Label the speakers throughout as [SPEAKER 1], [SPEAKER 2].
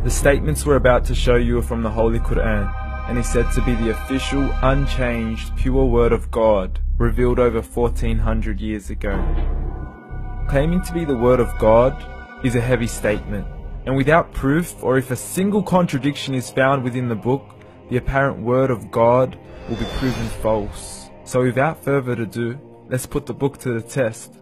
[SPEAKER 1] The statements we're about to show you are from the Holy Qur'an, and is said to be the official, unchanged, pure word of God, revealed over 1400 years ago. Claiming to be the word of God is a heavy statement, and without proof, or if a single contradiction is found within the book, the apparent word of God will be proven false. So without further ado, let's put the book to the test.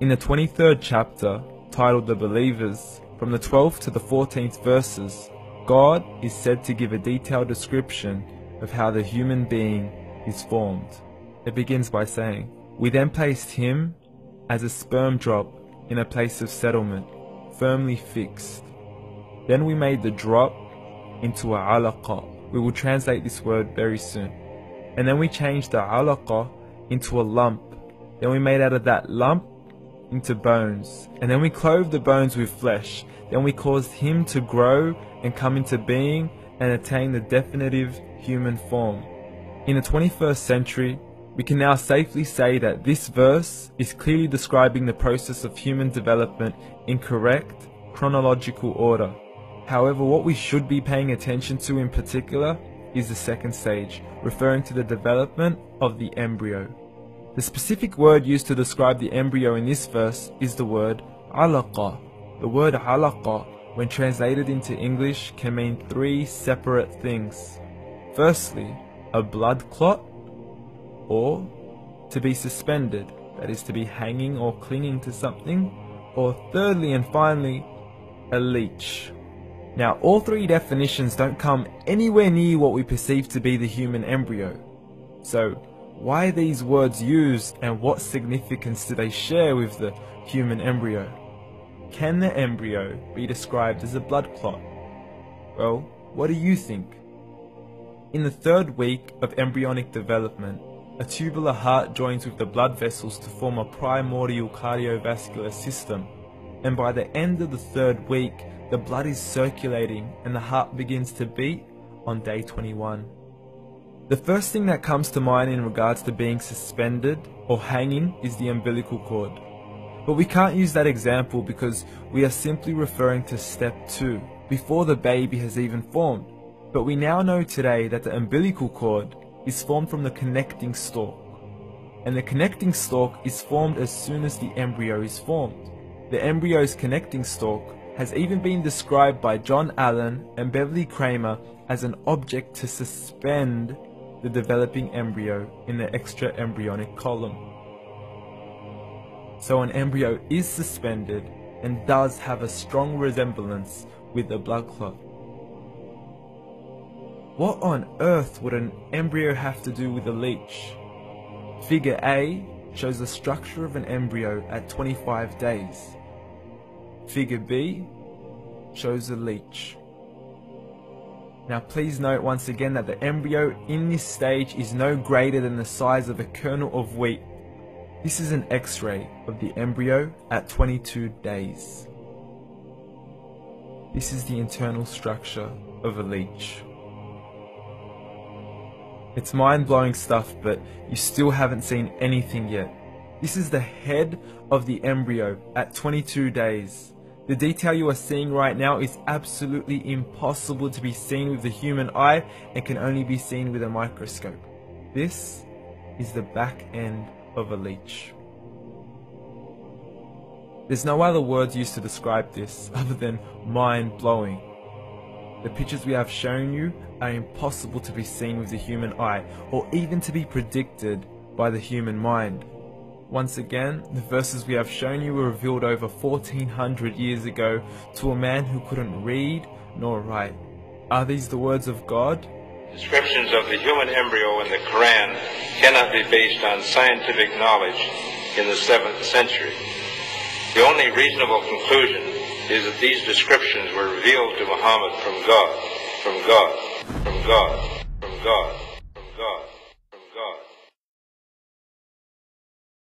[SPEAKER 1] In the 23rd chapter, titled The Believers, from the 12th to the 14th verses, God is said to give a detailed description of how the human being is formed. It begins by saying, "We then placed him as a sperm drop in a place of settlement, firmly fixed. Then we made the drop into a alaqa." We will translate this word very soon. "And then we changed the alaqa into a lump. Then we made out of that lump into bones. And then we clothed the bones with flesh. Then we caused him to grow and come into being and attain the definitive human form." In the 21st century, we can now safely say that this verse is clearly describing the process of human development in correct chronological order. However, what we should be paying attention to in particular is the second stage, referring to the development of the embryo. The specific word used to describe the embryo in this verse is the word alaqa. The word alaqa, when translated into English, can mean three separate things. Firstly, a blood clot, or to be suspended, that is to be hanging or clinging to something, or thirdly and finally, a leech. Now, all three definitions don't come anywhere near what we perceive to be the human embryo. So, why are these words used, and what significance do they share with the human embryo? Can the embryo be described as a blood clot? Well, what do you think? In the 3rd week of embryonic development, a tubular heart joins with the blood vessels to form a primordial cardiovascular system, and by the end of the 3rd week, the blood is circulating and the heart begins to beat on day 21. The first thing that comes to mind in regards to being suspended or hanging is the umbilical cord. But we can't use that example because we are simply referring to step 2, before the baby has even formed. But we now know today that the umbilical cord is formed from the connecting stalk. And the connecting stalk is formed as soon as the embryo is formed. The embryo's connecting stalk has even been described by John Allen and Beverly Kramer as an object to suspend the developing embryo in the extra-embryonic column. So an embryo is suspended and does have a strong resemblance with a blood clot. What on earth would an embryo have to do with a leech? Figure A shows the structure of an embryo at 25 days. Figure B shows a leech. Now please note once again that the embryo in this stage is no greater than the size of a kernel of wheat. This is an X-ray of the embryo at 22 days. This is the internal structure of a leech. It's mind-blowing stuff, but you still haven't seen anything yet. This is the head of the embryo at 22 days. The detail you are seeing right now is absolutely impossible to be seen with the human eye and can only be seen with a microscope. This is the back end of a leech. There's no other words used to describe this other than mind-blowing. The pictures we have shown you are impossible to be seen with the human eye or even to be predicted by the human mind. Once again, the verses we have shown you were revealed over 1400 years ago to a man who couldn't read nor write. Are these the words of God?
[SPEAKER 2] Descriptions of the human embryo in the Quran cannot be based on scientific knowledge in the 7th century. The only reasonable conclusion is that these descriptions were revealed to Muhammad from God, from God, from God, from God.